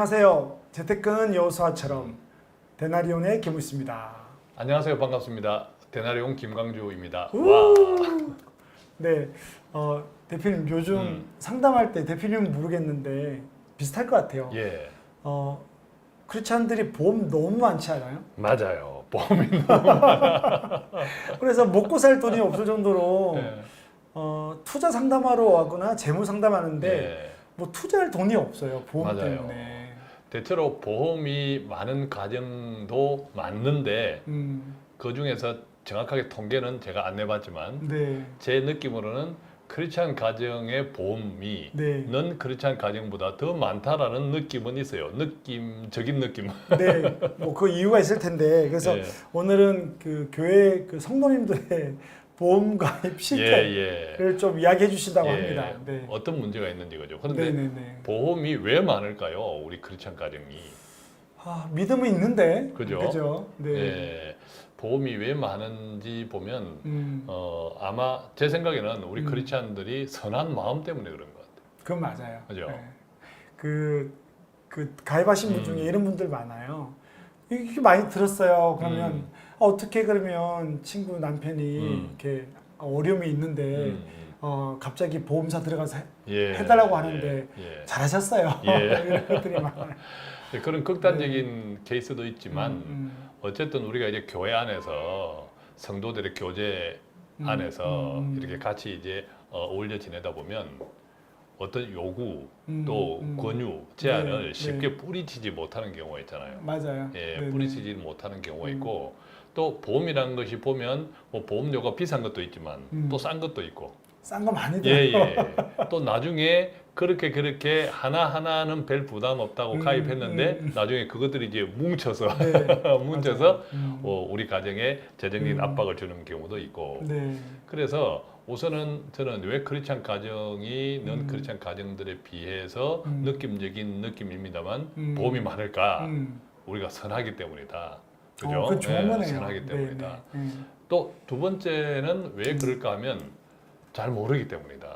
안녕하세요. 재테크는 여호수아처럼 데나리온의 김우수입니다. 안녕하세요. 반갑습니다. 데나리온 김광주입니다. 우! 와. 네, 대표님 요즘 상담할 때 대표님은 모르겠는데 비슷할 것 같아요. 예. 크리스찬들이 보험 너무 많지 않아요? 맞아요. 보험이 그래서 먹고 살 돈이 없을 정도로 예. 투자 상담하러 와거나 재무 상담하는데 예. 뭐 투자할 돈이 없어요. 보험 맞아요. 때문에. 대체로 보험이 많은 가정도 맞는데 음, 그 중에서 정확하게 통계는 제가 안 내봤지만 네, 제 느낌으로는 크리스찬 가정의 보험이 네. 넌 크리스찬 가정보다 더 많다라는 느낌은 있어요. 적인 느낌. 네, 뭐 그 이유가 있을 텐데 그래서 예. 오늘은 그 교회 그 성도님들의 보험 가입 실패를 예. 좀 이야기해 주신다고 예. 합니다. 네, 어떤 문제가 있는지 그죠. 그런데 네, 네, 네. 보험이 왜 많을까요? 우리 크리스찬 가정이. 믿음은 있는데, 그죠? 그죠? 네, 예, 보험이 왜 많은지 보면 음, 아마 제 생각에는 우리 크리스찬들이 선한 마음 때문에 그런 것 같아요. 그건 맞아요. 그죠? 네. 그 가입하신 분 중에 이런 분들 많아요. 이게 많이 들었어요. 그러면 어떻게 그러면 친구 남편이 이렇게 어려움이 있는데 갑자기 보험사 들어가서 예, 해달라고 하는데 예. 잘하셨어요. 예. 이런 것들이 많아요. 그런 극단적인 케이스도 있지만 음, 어쨌든 우리가 이제 교회 안에서 성도들의 교제 안에서 이렇게 같이 이제 어울려 지내다 보면 어떤 요구 또 권유 제안을 네, 쉽게 뿌리치지 못하는 경우가 있잖아요. 맞아요. 예, 네네. 뿌리치지 못하는 경우가 있고 또 보험이라는 것이 보면 뭐 보험료가 비싼 것도 있지만 또 싼 것도 있고 싼 거 많이 예, 들어요. 예. 또 나중에 그렇게 하나하나는 별 부담 없다고 가입했는데 나중에 그것들이 이제 뭉쳐서 네, 뭉쳐서 맞아요. 우리 가정에 재정적인 압박을 주는 경우도 있고 네. 그래서 우선은 저는 왜 크리스찬 가정이 넌 크리스찬 가정들에 비해서 느낌적인 느낌입니다만 보험이 많을까? 우리가 선하기 때문이다. 그죠? 그 좋은 거네요. 선하기 때문이다. 네, 네. 또 두 번째는 왜 그럴까 하면 잘 모르기 때문이다.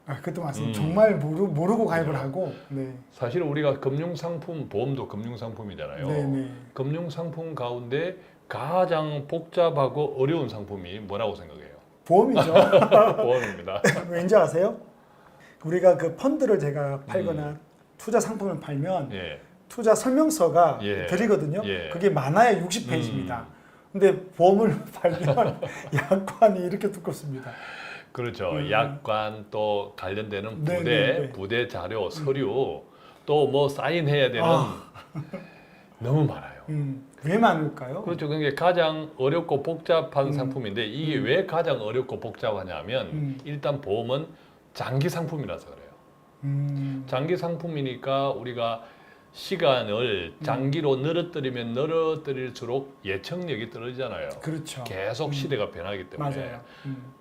그것도 맞습니다. 정말 모르고 가입을 하고, 네. 사실 우리가 금융상품, 보험도 금융상품이잖아요. 네, 네. 금융상품 가운데 가장 복잡하고 어려운 상품이 뭐라고 생각해요? 보험이죠. 보험입니다. 왠지 아세요? 우리가 그 펀드를 제가 팔거나 투자 상품을 팔면 예. 투자 설명서가 예. 드리거든요. 예. 그게 많아야 60페이지입니다. 근데 보험을 팔면 약관이 이렇게 두껍습니다. 그렇죠. 약관 또 관련되는 네, 부대, 네, 네. 부대 자료, 서류 또 뭐 사인해야 되는 너무 많아요. 왜 많을까요? 그렇죠. 그게 가장 어렵고 복잡한 상품인데 이게 왜 가장 어렵고 복잡하냐면 일단 보험은 장기 상품이라서 그래요. 장기 상품이니까 우리가 시간을 장기로 늘어뜨리면 늘어뜨릴수록 예측력이 떨어지잖아요. 그렇죠. 계속 시대가 변하기 때문에 맞아요.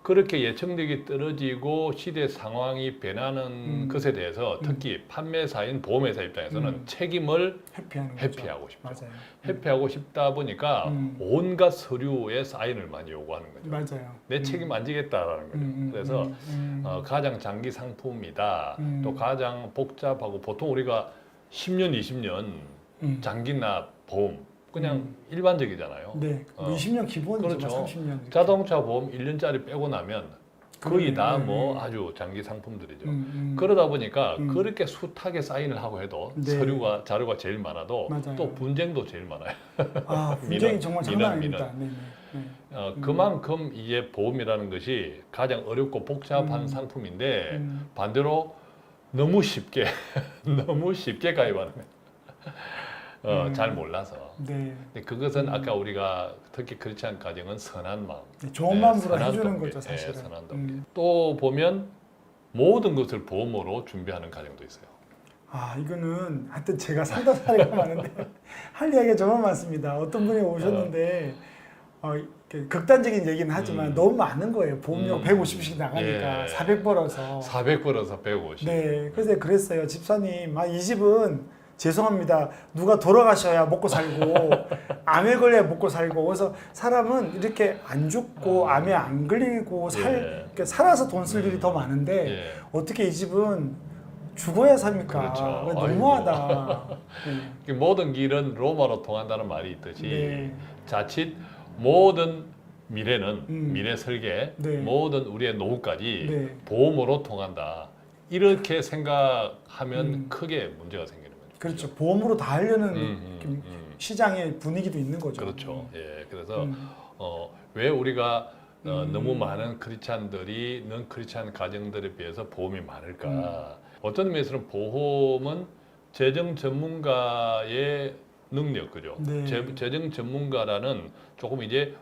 그렇게 예측력이 떨어지고 시대 상황이 변하는 것에 대해서 특히 판매사인 보험회사 입장에서는 책임을 회피하는 거죠. 회피하고 싶죠. 맞아요. 회피하고 싶다 보니까 온갖 서류에 사인을 많이 요구하는 거죠. 맞아요. 내 책임 안 지겠다라는 거죠. 그래서 가장 장기 상품이다. 또 가장 복잡하고 보통 우리가 10년, 20년 장기나 보험 그냥 일반적이잖아요. 네, 20년 기본이죠. 그렇죠. 30년. 자동차 보험 1년짜리 빼고 나면 거의 다 네, 뭐 아주 장기 상품들이죠. 음. 그러다 보니까 그렇게 숫하게 사인을 하고 해도 네. 서류가 자료가 제일 많아도 맞아요. 또 분쟁도 제일 많아요. 분쟁이 민원, 정말 장난 민원, 아닙니다. 네, 네. 그만큼 이제 보험이라는 것이 가장 어렵고 복잡한 상품인데 반대로 너무 쉽게 너무 쉽게 가입하는 거예요. 잘 몰라서. 네. 근데 그것은 아까 우리가 특히 크리스찬 가정은 선한 마음. 네, 좋은 마음으로 선한 해주는 동기, 거죠, 사실은. 선한 동기. 또 보면 모든 것을 보험으로 준비하는 가정도 있어요. 이거는 하여튼 제가 상담 사례가 많은데 할 이야기가 정말 많습니다. 어떤 분이 오셨는데 이렇게 극단적인 얘기는 하지만 너무 많은 거예요. 보험료가 150씩 나가니까 예. 400 벌어서. 400 벌어서 150. 네, 그래서 그랬어요. 집사님, 이 집은 죄송합니다. 누가 돌아가셔야 먹고 살고 암에 걸려야 먹고 살고 그래서 사람은 이렇게 안 죽고 암에 안 걸리고 이렇게 살아서 돈 쓸 일이 더 많은데 예. 어떻게 이 집은 죽어야 삽니까? 그렇죠. 너무하다. 네. 모든 길은 로마로 통한다는 말이 있듯이 네. 자칫 모든 미래는 미래 설계, 네. 모든 우리의 노후까지 네. 보험으로 통한다. 이렇게 생각하면 크게 문제가 생기는 거죠. 그렇죠. 보험으로 다 하려는 시장의 분위기도 있는 거죠. 그렇죠. 예, 그래서 왜 우리가 너무 많은 크리스찬들이 넌 크리스찬 가정들에 비해서 보험이 많을까? 어떤 의미에서는 보험은 재정 전문가의 능력, 그죠? 네. 재정 전문가라는 조금 이제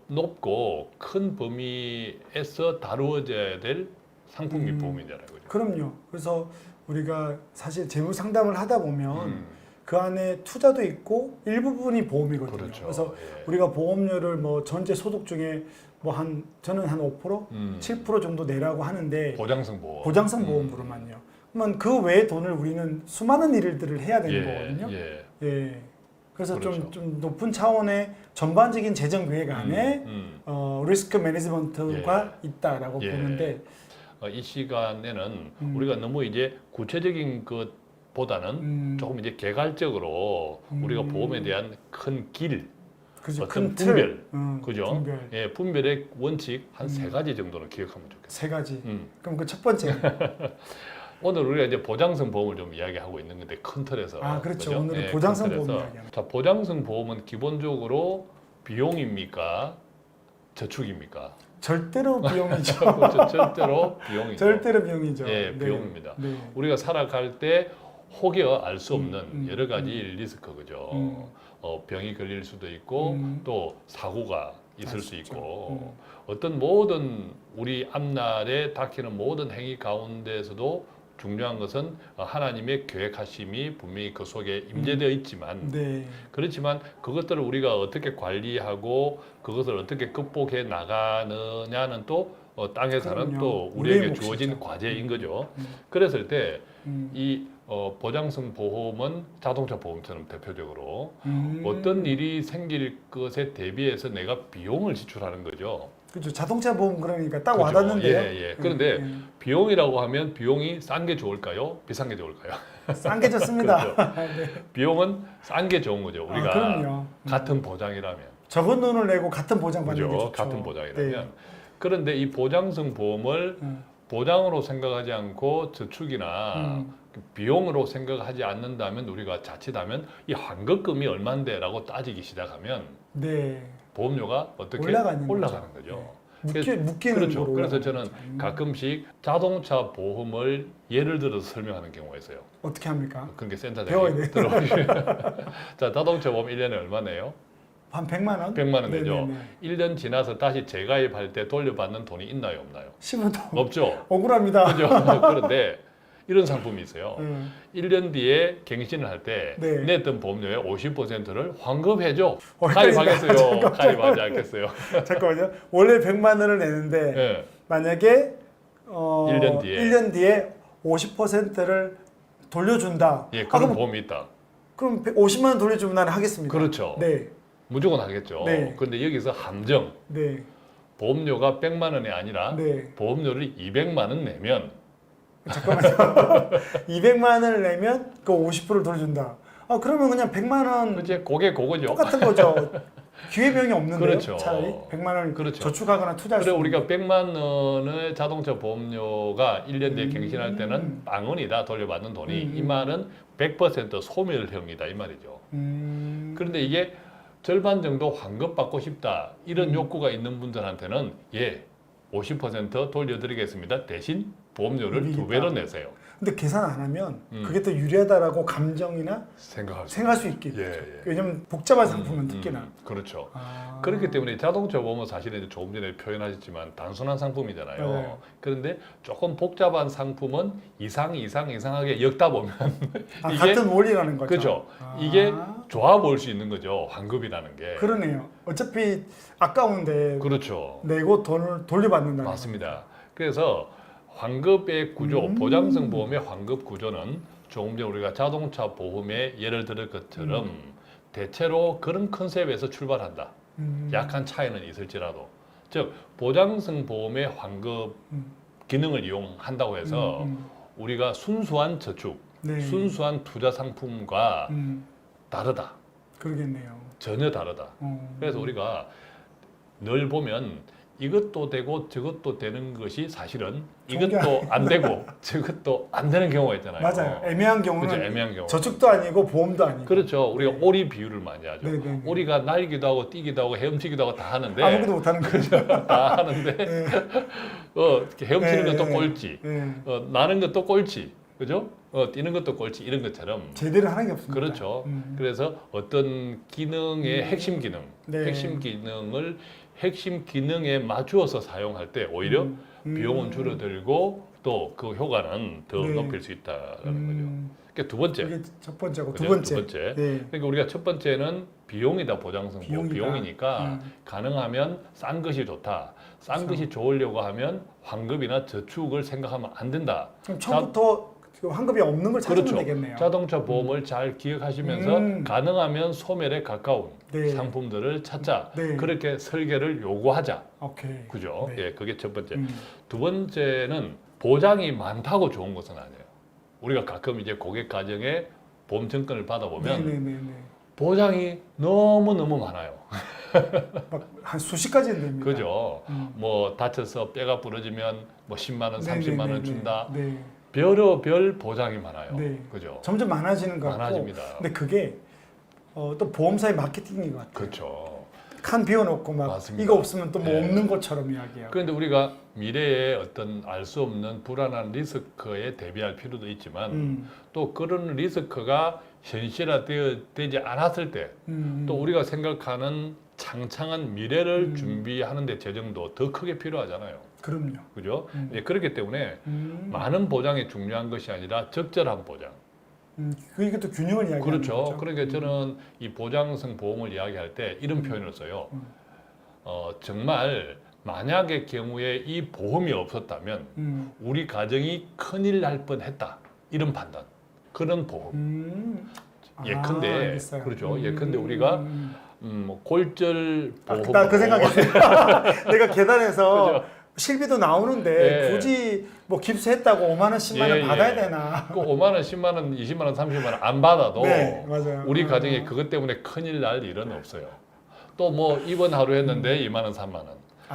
높고 큰 범위에서 다루어져야 될 상품이 보험이잖아요, 그죠? 그럼요. 그래서 우리가 사실 재무 상담을 하다 보면 그 안에 투자도 있고 일부분이 보험이거든요. 그렇죠. 그래서 예. 우리가 보험료를 뭐 전체 소득 중에 뭐 저는 한 5%, 7% 정도 내라고 하는데 보장성 보험. 보장성 보험으로만요. 그러면 그 외의 돈을 우리는 수많은 일들을 해야 되는 거거든요. 예. 예. 그래서 그렇죠. 좀 높은 차원의 전반적인 재정 계획 안에 리스크 매니지먼트가 있다라고 예. 보는데 이 시간에는 우리가 너무 이제 구체적인 것보다는 조금 이제 개괄적으로 우리가 보험에 대한 큰 길, 그죠. 어떤 큰 틀. 분별, 그죠? 분별. 예, 분별의 원칙 한 세 가지 정도는 기억하면 좋겠어요. 세 가지. 음. 그럼 그 첫 번째. 오늘 우리가 이제 보장성 보험을 좀 이야기하고 있는 건데 큰 틀에서. 아, 그렇죠. 그죠? 오늘은 예, 보장성 큰 틀에서. 보험 이야기합니다. 자, 보장성 보험은 기본적으로 비용입니까? 저축입니까? 절대로 비용이죠. 그렇죠. 절대로 비용이죠. 절대로 비용이죠. 예, 네. 비용입니다. 네. 우리가 살아갈 때 혹여 알 수 없는 여러 가지 리스크, 그죠? 병이 걸릴 수도 있고 또 사고가 있을 수 있고 어떤 모든 우리 앞날에 닥치는 모든 행위 가운데서도 중요한 것은 하나님의 계획하심이 분명히 그 속에 임재되어 있지만 네. 그렇지만 그것들을 우리가 어떻게 관리하고 그것을 어떻게 극복해 나가느냐는 또 땅에 사는 그럼요. 또 우리의 우리에게 몫이죠. 주어진 과제인 거죠. 그랬을 때 이 보장성 보험은 자동차 보험처럼 대표적으로 어떤 일이 생길 것에 대비해서 내가 비용을 지출하는 거죠. 그렇죠. 자동차 보험 그러니까 딱 그죠? 와닿는데요. 예. 그런데 비용이라고 하면 비용이 싼 게 좋을까요? 비싼 게 좋을까요? 싼 게 좋습니다. 그렇죠. 네. 비용은 싼 게 좋은 거죠. 우리가 그럼요. 같은 보장이라면. 적은 돈을 내고 같은 보장 받는 게 그죠? 좋죠. 같은 보장이라면. 네. 그런데 이 보장성 보험을 보장으로 생각하지 않고 저축이나 비용으로 생각하지 않는다면 우리가 자칫하면 이 환급금이 얼만데라고 따지기 시작하면 네. 보험료가 어떻게 올라가는 거죠. 묶이는 그렇죠. 거로 그래서 올라가는 저는 거죠. 가끔씩 자동차 보험을 예를 들어서 설명하는 경우가 있어요. 어떻게 합니까? 그게 배워야 센터장에 돼요. 들어오시면 자, 자동차 보험 1년에 얼마네요? 한 100만 원? 100만 원 되죠. 네네네. 1년 지나서 다시 재가입할 때 돌려받는 돈이 있나요, 없나요? 15도 없죠. 억울합니다. 그죠? 그런데 이런 상품이 있어요. 1년 뒤에 갱신을 할 때 네. 냈던 보험료의 50%를 환급해줘. 헷갈린다. 가입하겠어요? 가입하지 않겠어요? 잠깐만요. 원래 100만 원을 내는데 네. 만약에 1년 뒤에 50%를 돌려준다. 예, 그런 그럼, 보험이 있다. 그럼 50만 원 돌려주면 나는 하겠습니다. 그렇죠. 네. 무조건 하겠죠. 네. 그런데 여기서 함정. 네. 보험료가 100만 원이 아니라 네. 보험료를 200만 원 내면 잠깐만요. 200만 원을 내면 그 50%를 돌려준다. 그러면 그냥 100만 원 그제 그게 그거죠. 똑같은 거죠. 기회비용이 없는데요. 그렇죠. 차라리 100만 원을 그렇죠. 저축하거나 투자할 그래 수 우리가 100만 원의 자동차 보험료가 1년 뒤에 갱신할 때는 빵원이다 돌려받는 돈이 이 말은 100% 소멸형이다 이 말이죠. 그런데 이게 절반 정도 환급받고 싶다 이런 욕구가 있는 분들한테는 50% 돌려드리겠습니다. 대신 보험료를 이익이다. 2배로 내세요. 근데 계산 안 하면 그게 더 유리하다라고 감정이나 생각할 수 있겠죠. 예. 왜냐면 복잡한 상품은 특히나. 그렇죠. 그렇기 때문에 자동차 보험은 사실은 이제 조금 전에 표현하셨지만 단순한 상품이잖아요. 네. 그런데 조금 복잡한 상품은 이상하게 엮다 보면 이게 같은 원리라는 거죠. 그렇죠. 이게 좋아 보일 수 있는 거죠. 환급이라는 게. 그러네요. 어차피 아까운데 그렇죠. 내고 돈을 돌려받는다는 맞습니다. 그래서 환급의 구조, 보장성 보험의 환급 구조는 조금 전에 우리가 자동차 보험의 예를 들을 것처럼 대체로 그런 컨셉에서 출발한다. 약간 차이는 있을지라도. 즉 보장성 보험의 환급 기능을 이용한다고 해서 우리가 순수한 저축, 네. 순수한 투자 상품과 다르다. 그러겠네요. 전혀 다르다. 그래서 우리가 늘 보면 이것도 되고 저것도 되는 것이 사실은 이것도 안 되고 저것도 안 되는 경우가 있잖아요. 맞아요. 애매한 경우는 그렇죠. 애매한 경우. 저축도 아니고 보험도 아니고. 그렇죠. 우리가 오리 비유를 많이 하죠. 네, 네, 네. 오리가 날기도 하고 뛰기도 하고 헤엄치기도 하고 다 하는데 아무것도 못하는 거죠. 다 하는데 이렇게 헤엄치는 네, 것도 네, 꼴찌, 네. 나는 것도 꼴찌, 그죠? 뛰는 것도 꼴찌 이런 것처럼 제대로 하는 게 없습니다. 그렇죠. 그래서 어떤 기능의 핵심 기능, 네. 핵심 기능에 맞추어서 사용할 때 오히려 비용은 줄어들고 또 그 효과는 더 네. 높일 수 있다라는 거죠. 그러니까 두 번째. 이게 첫 번째고 그죠? 두 번째. 두 번째. 네. 그러니까 우리가 첫 번째는 비용이다 보장성 비용이다. 비용이니까 가능하면 싼 것이 좋다. 싼 것이 좋으려고 하면 환급이나 저축을 생각하면 안 된다. 그럼 처음부터 그 환급이 없는 걸 찾으면 그렇죠. 되겠네요. 자동차 보험을 잘 기억하시면서 가능하면 소멸에 가까운 네. 상품들을 찾자. 네. 그렇게 설계를 요구하자. 오케이. 그죠? 네. 예, 그게 첫 번째. 두 번째는 보장이 많다고 좋은 것은 아니에요. 우리가 가끔 이제 고객 가정에 보험 증권을 받아보면 네네네. 보장이 너무너무 많아요. 막한 수십 가지는 됩니다. 그죠? 뭐 다쳐서 뼈가 부러지면 뭐 10만 원, 30만 원 네네네네. 준다. 네. 별의별 보장이 많아요. 네. 그죠? 점점 많아지는 것 같고. 많아집니다. 근데 그게 또 보험사의 마케팅인 것 같아요. 그렇죠. 칸 비워놓고 막 맞습니다. 이거 없으면 또 뭐 네. 없는 것처럼 이야기하고. 그런데 우리가 미래에 어떤 알 수 없는 불안한 리스크에 대비할 필요도 있지만 또 그런 리스크가 현실화되지 않았을 때 또 우리가 생각하는 창창한 미래를 준비하는 데 재정도 더 크게 필요하잖아요. 그럼요. 그죠? 예, 그렇기 때문에 많은 보장이 중요한 것이 아니라 적절한 보장. 이것도 균형을 이야기하는 그렇죠. 거죠. 그러니까 저는 이 보장성 보험을 이야기할 때 이런 표현을 써요. 정말 만약의 경우에 이 보험이 없었다면 우리 가정이 큰일 날 뻔했다. 이런 판단. 그런 보험. 예컨대 알겠어요. 그렇죠. 예컨대 우리가 골절 보험. 나 그 생각했어요. 내가 계단에서 그죠? 실비도 나오는데 예. 굳이 뭐 깁스했다고 5만 원, 10만 원 예, 받아야 예. 되나? 그 5만 원, 10만 원, 20만 원, 30만 원 안 받아도 네, 맞아요. 우리 가정에 그것 때문에 큰일 날 일은 없어요. 또 뭐 입원 하루 했는데 2만 원, 3만 원.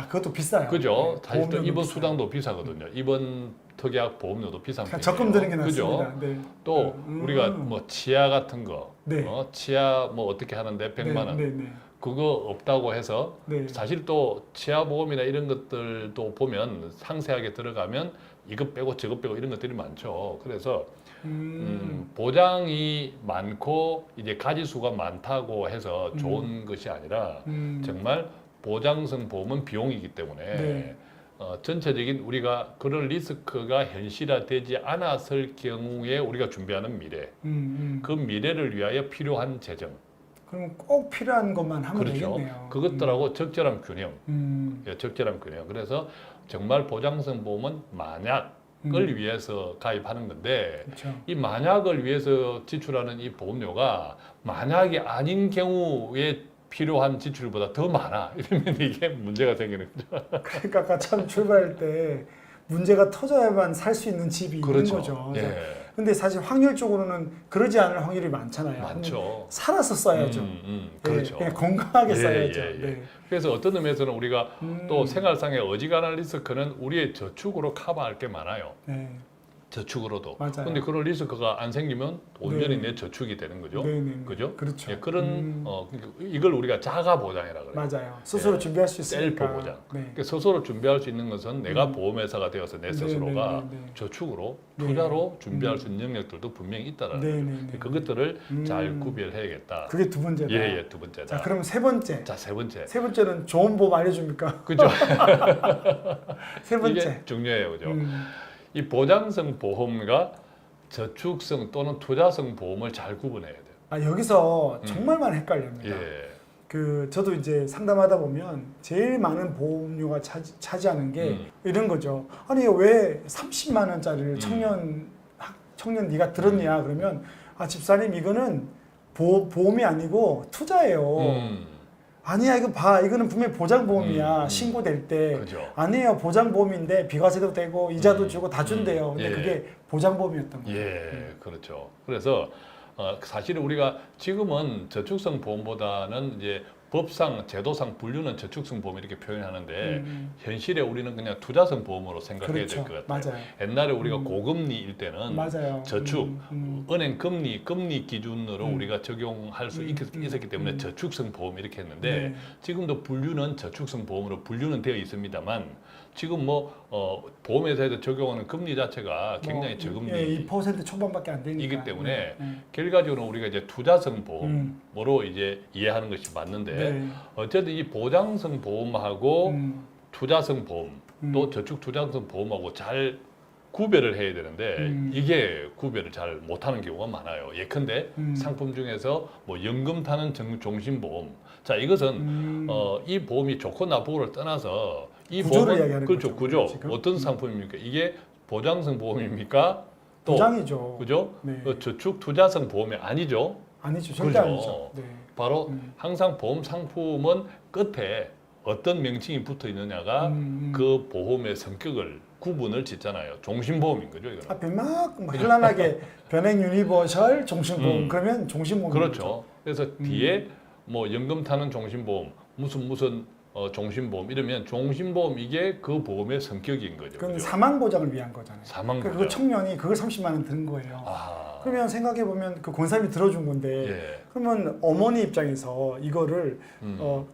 그것도 비싸요. 그죠? 네, 사실 또 보험료도 입원 비싸요. 수당도 비싸거든요. 입원 특약 보험료도 비싼 그냥 편이에요. 적금 드는 게 그죠? 낫습니다. 네. 또 우리가 뭐 치아 같은 거, 네. 치아 뭐 어떻게 하는데 100만 원. 네, 네, 그거 없다고 해서 네. 사실 또 치아 보험이나 이런 것들도 보면 상세하게 들어가면 이것 빼고 저것 빼고 이런 것들이 많죠. 그래서 보장이 많고 이제 가지수가 많다고 해서 좋은 것이 아니라 정말 보장성 보험은 비용이기 때문에 네. 전체적인 우리가 그런 리스크가 현실화되지 않았을 경우에 우리가 준비하는 미래, 그 미래를 위하여 필요한 재정. 그럼 꼭 필요한 것만 하면 그렇죠. 되겠네요. 그것들하고 적절한 균형. 음. 적절한 균형. 그래서 정말 보장성 보험은 만약을 위해서 가입하는 건데 그렇죠. 이 만약을 위해서 지출하는 이 보험료가 만약이 아닌 경우에 필요한 지출보다 더 많아. 이러면 이게 문제가 생기는 거죠. 그러니까 아까 참 출발할 때 문제가 터져야만 살 수 있는 집이 그렇죠. 있는 거죠. 예. 근데 사실 확률적으로는 그러지 않을 확률이 많잖아요. 많죠. 살아서 써야죠. 그렇죠. 그냥 건강하게 예, 써야죠. 예, 예. 네. 그래서 어떤 의미에서는 우리가 또 생활상의 어지간한 리스크는 우리의 저축으로 커버할 게 많아요. 네. 저축으로도. 맞아요. 근데 그런 리스크가 안 생기면 온전히 네. 내 저축이 되는 거죠. 네, 네, 네. 그죠? 그렇죠. 예, 그런 그러니까 이걸 우리가 자가 보장이라 그래요. 맞아요. 스스로 예. 준비할 수 있으니까. 셀프 보장. 네. 그러니까 스스로 준비할 수 있는 것은 내가 보험회사가 되어서 내 네, 스스로가 네, 네, 네. 저축으로 네. 투자로 준비할 수 있는 능력들도 분명히 있다라는 네, 거죠. 네, 네. 그것들을 잘 구별해야겠다. 그게 두 번째다. 예, 두 번째다. 자, 그럼 세 번째. 자, 세 번째. 세 번째는 좋은 보험 알려줍니까? 그죠? 세 번째. 이게 중요해요, 그죠? 음. 이 보장성 보험과 저축성 또는 투자성 보험을 잘 구분해야 돼요. 여기서 정말 많이 헷갈립니다. 예. 저도 이제 상담하다 보면 제일 많은 보험료가 차지하는 게 이런 거죠. 아니 왜 30만 원짜리를 청년 네가 들었냐 그러면 집사님 이거는 보험이 아니고 투자예요. 아니야 이거 봐 이거는 분명히 보장보험이야 신고될 때 그죠. 아니에요 보장보험인데 비과세도 되고 이자도 주고 다 준대요. 근데 예. 그게 보장보험이었던 거예요. 예, 그렇죠. 그래서 사실은 우리가 지금은 저축성 보험보다는 이제 법상 제도상 분류는 저축성 보험 이렇게 표현하는데 현실에 우리는 그냥 투자성 보험으로 생각해야 그렇죠. 될 것 같아요. 맞아요. 옛날에 우리가 고금리일 때는 맞아요. 저축, 은행 금리 기준으로 우리가 적용할 수 있었기 때문에 저축성 보험 이렇게 했는데 네. 지금도 분류는 저축성 보험으로 분류는 되어 있습니다만 지금 뭐 보험회사에서 적용하는 금리 자체가 굉장히 저금리 예, 2% 초반밖에 안 되니까. 이기 때문에 네. 결과적으로 우리가 이제 투자성 보험으로 이제 이해하는 것이 맞는데 네. 어쨌든 이 보장성 보험하고 투자성 보험 또 저축 투자성 보험하고 잘 구별을 해야 되는데 이게 구별을 잘 못하는 경우가 많아요. 예컨대 상품 중에서 뭐 연금 타는 종신보험. 자 이것은 이 보험이 좋고 나쁘고를 떠나서 이 구조를 보험은 이야기하는 그렇죠 거죠, 구조 지금? 어떤 상품입니까? 이게 보장성 보험입니까? 또 보장이죠. 그죠? 네. 저축 투자성 보험이 아니죠. 아니죠. 절대 그죠. 아니죠. 네. 바로 항상 보험 상품은 끝에 어떤 명칭이 붙어 있느냐가 그 보험의 성격을 구분을 짓잖아요. 종신보험인 거죠, 이거는. 앞에 막 현란하게 변액 유니버셜 종신보험 그러면 종신보험 그렇죠. 그래서 뒤에 뭐 연금 타는 종신보험, 무슨 종신보험 이러면 종신보험 이게 그 보험의 성격인 거죠. 그건 그죠? 사망 보장을 위한 거잖아요. 사망 그러니까 보장. 그 청년이 그걸 30만 원 든 거예요. 아, 그러면 생각해 보면 그 권사님이 들어준 건데 예. 그러면 어머니 입장에서 이거를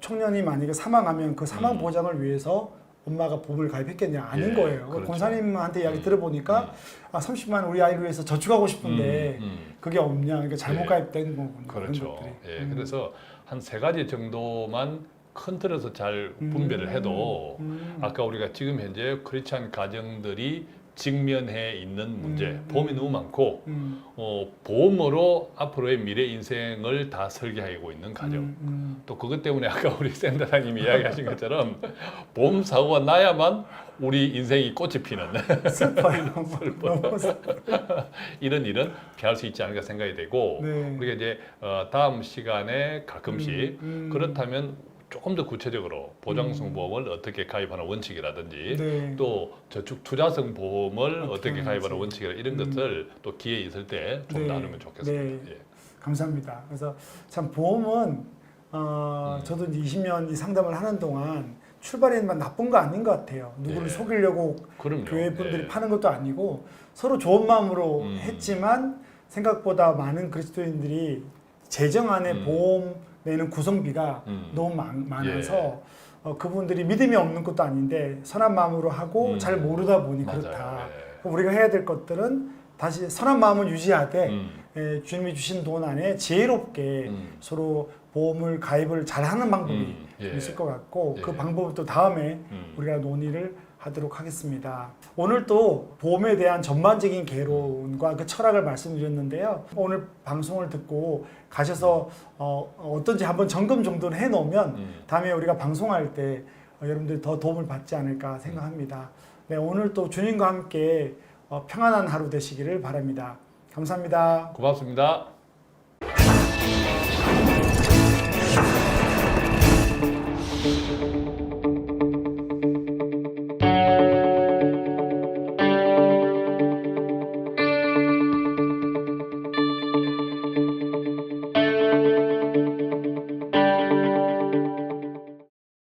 청년이 만약에 사망하면 그 사망 보장을 위해서 엄마가 보험을 가입했겠냐 아닌 예, 거예요. 그렇죠. 권사님한테 이야기 들어보니까 30만 원 우리 아이를 위해서 저축하고 싶은데 그게 없냐, 그러니까 잘못 예. 가입된 거군요. 그렇죠. 그런 것들이. 예, 그래서 한 세 가지 정도만 큰 틀에서 잘 분별을 해도 아까 우리가 지금 현재 크리스찬 가정들이 직면해 있는 문제, 보험이 너무 많고 보험으로 앞으로의 미래 인생을 다 설계하고 있는 가정. 또 그것 때문에 아까 우리 센터장님이 이야기하신 것처럼 보험 사고가 나야만 우리 인생이 꽃이 피는 슬퍼요. 너무 슬퍼요. 이런 일은 피할 수 있지 않을까 생각이 되고 네. 우리가 이제 다음 시간에 가끔씩 그렇다면 조금 더 구체적으로 보장성 보험을 어떻게 가입하는 원칙이라든지 네. 또 저축 투자성 보험을 어떻게 하는지. 가입하는 원칙이라 이런 것을 또 기회 있을 때 좀 네. 나누면 좋겠습니다. 네. 예. 감사합니다. 그래서 참 보험은 저도 이제 20년 이 상담을 하는 동안 출발에만 나쁜 거 아닌 것 같아요. 누구를 예. 속이려고 그럼요. 교회 분들이 예. 파는 것도 아니고 서로 좋은 마음으로 했지만 생각보다 많은 그리스도인들이 재정 안에 보험 내는 구성비가 너무 많아서 그분들이 믿음이 없는 것도 아닌데 선한 마음으로 하고 잘 모르다 보니 맞아요. 그렇다. 예. 그럼 우리가 해야 될 것들은 다시 선한 마음을 유지하되 주님이 주신 돈 안에 지혜롭게 서로 보험을 가입을 잘하는 방법이 예. 있을 것 같고 예. 그 방법을 또 다음에 우리가 논의를 하도록 하겠습니다. 오늘 또 보험에 대한 전반적인 개론과 그 철학을 말씀드렸는데요. 오늘 방송을 듣고 가셔서 어떤지 한번 점검 정도는 해놓으면 다음에 우리가 방송할 때 여러분들 더 도움을 받지 않을까 생각합니다. 네, 오늘 또 주님과 함께 평안한 하루 되시기를 바랍니다. 감사합니다. 고맙습니다.